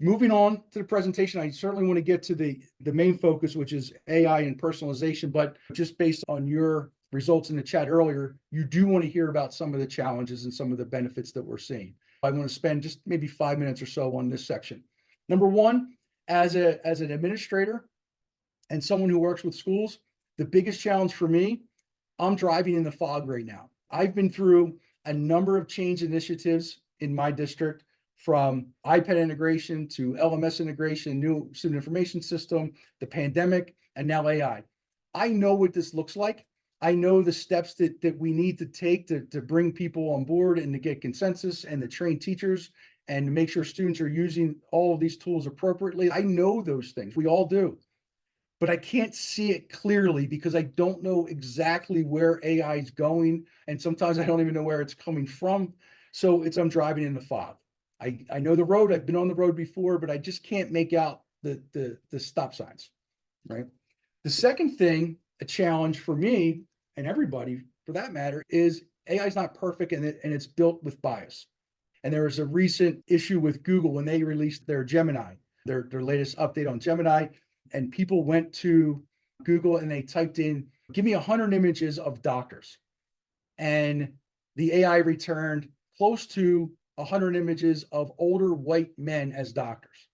Moving on to the presentation, I certainly want to get to the main focus, which is AI and personalization, but just based on your results in the chat earlier, you do want to hear about some of the challenges and some of the benefits that we're seeing. I want to spend just maybe 5 minutes or so on this section. Number one, as an administrator and someone who works with schools, the biggest challenge for me, I'm driving in the fog right now. I've been through a number of change initiatives in my district, from iPad integration to LMS integration, new student information system, the pandemic, and now AI. I know what this looks like. I know the steps that we need to take to bring people on board and to get consensus and to train teachers and to make sure students are using all of these tools appropriately. I know those things. We all do. But I can't see it clearly because I don't know exactly where AI is going. And sometimes I don't even know where it's coming from. So I'm driving in the fog. I know the road. I've been on the road before, but I just can't make out the stop signs, right? The second thing, a challenge for me and everybody for that matter, is AI is not perfect and it's built with bias. And there was a recent issue with Google when they released their Gemini, their latest update on Gemini, and people went to Google and they typed in, give me 100 images of doctors. And the AI returned close to 100 images of older white men as doctors.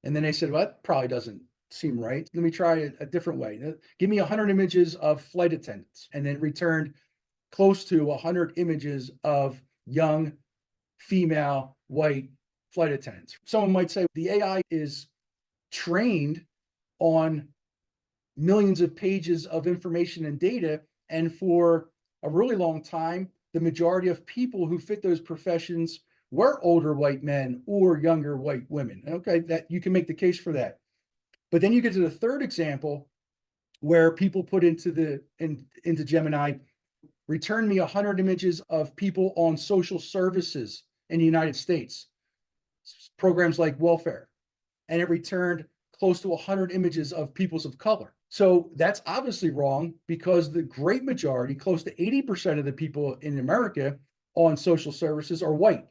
And then they said, well, that probably doesn't seem right. Let me try a different way. Give me 100 images of flight attendants. And then returned close to 100 images of young female white flight attendants. Someone might say the AI is trained on millions of pages of information and data. And for a really long time, the majority of people who fit those professions were older white men or younger white women. Okay, that you can make the case for that. But then you get to the third example where people put into Gemini, return me 100 images of people on social services in the United States, programs like welfare. And it returned close to 100 images of peoples of color. So that's obviously wrong because the great majority, close to 80% of the people in America on social services are white.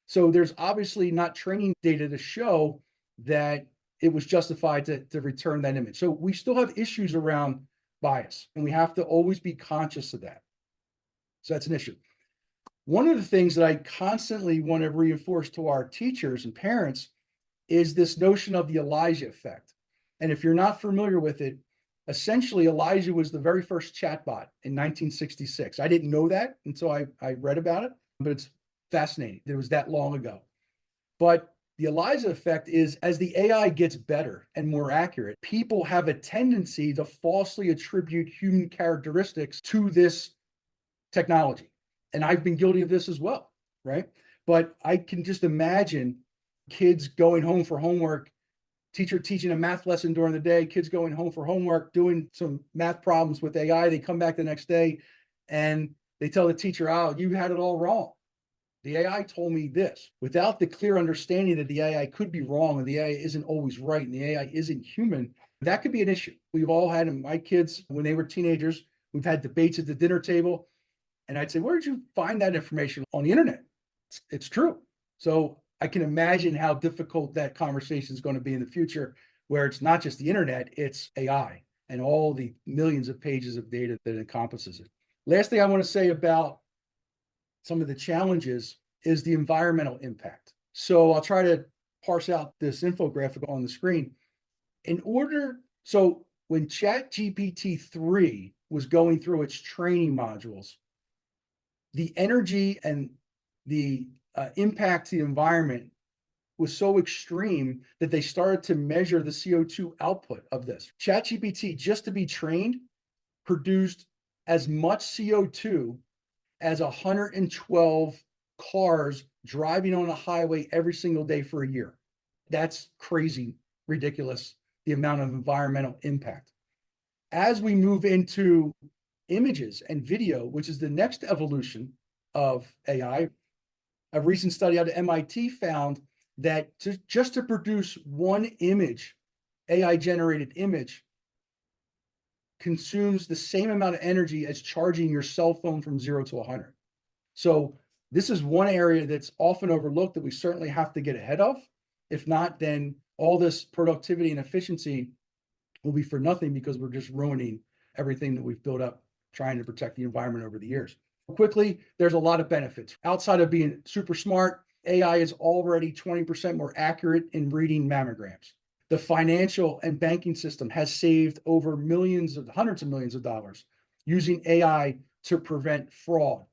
So there's obviously not training data to show that it was justified to return that image. So we still have issues around bias, and we have to always be conscious of that. So that's an issue. One of the things that I constantly want to reinforce to our teachers and parents is this notion of the Elijah effect. And if you're not familiar with it, essentially Elijah was the very first chatbot in 1966. I didn't know that until I read about it, but it's fascinating. It was that long ago. But the Elijah effect is, as the AI gets better and more accurate, people have a tendency to falsely attribute human characteristics to this technology. And I've been guilty of this as well, right? But I can just imagine kids going home for homework, teacher teaching a math lesson during the day, kids going home for homework, doing some math problems with AI. They come back the next day and they tell the teacher, oh, you had it all wrong. The AI told me this, without the clear understanding that the AI could be wrong and the AI isn't always right and the AI isn't human. That could be an issue. We've all had, my kids, when they were teenagers, we've had debates at the dinner table. And I'd say, where did you find that information? On the internet? It's true. So I can imagine how difficult that conversation is going to be in the future, where it's not just the internet, it's AI and all the millions of pages of data that encompasses it. Last thing I want to say about some of the challenges is the environmental impact. So I'll try to parse out this infographic on the screen. So when ChatGPT 3 was going through its training modules, the energy and the impact to the environment was so extreme that they started to measure the CO2 output of this. ChatGPT, just to be trained, produced as much CO2 as 112 cars driving on a highway every single day for a year. That's crazy, ridiculous, the amount of environmental impact. As we move into images and video, which is the next evolution of AI, a recent study out of MIT found that just to produce one image, AI-generated image, consumes the same amount of energy as charging your cell phone from 0 to 100. So this is one area that's often overlooked that we certainly have to get ahead of, If not, then all this productivity and efficiency will be for nothing because we're just ruining everything that we've built up trying to protect the environment over the years. Quickly, there's a lot of benefits. Outside of being super smart, AI is already 20% more accurate in reading mammograms. The financial and banking system has saved over hundreds of millions of dollars using AI to prevent fraud.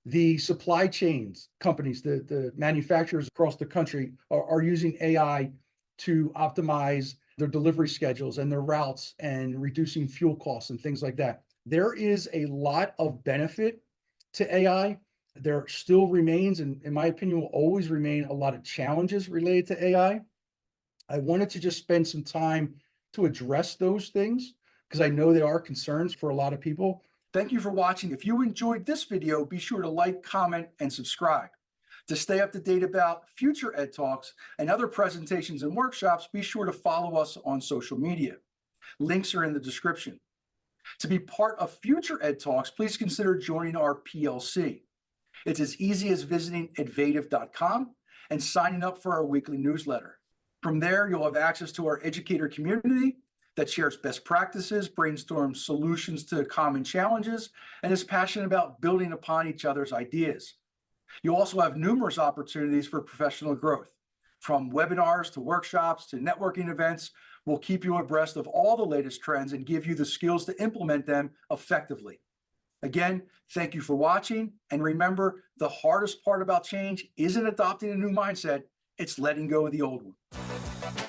The supply chains companies, the manufacturers across the country are using AI to optimize their delivery schedules and their routes and reducing fuel costs and things like that. There is a lot of benefit to AI. There still remains, and in my opinion, will always remain a lot of challenges related to AI. I wanted to just spend some time to address those things because I know they are concerns for a lot of people. Thank you for watching. If you enjoyed this video, be sure to like, comment, and subscribe. To stay up to date about future Ed Talks and other presentations and workshops, be sure to follow us on social media. Links are in the description. To be part of future Ed Talks, please consider joining our PLC. It's as easy as visiting edvative.com and signing up for our weekly newsletter. From there, you'll have access to our educator community that shares best practices, brainstorms solutions to common challenges, and is passionate about building upon each other's ideas. You'll also have numerous opportunities for professional growth. From webinars to workshops to networking events, we'll keep you abreast of all the latest trends and give you the skills to implement them effectively. Again, thank you for watching. And remember, the hardest part about change isn't adopting a new mindset, it's letting go of the old one.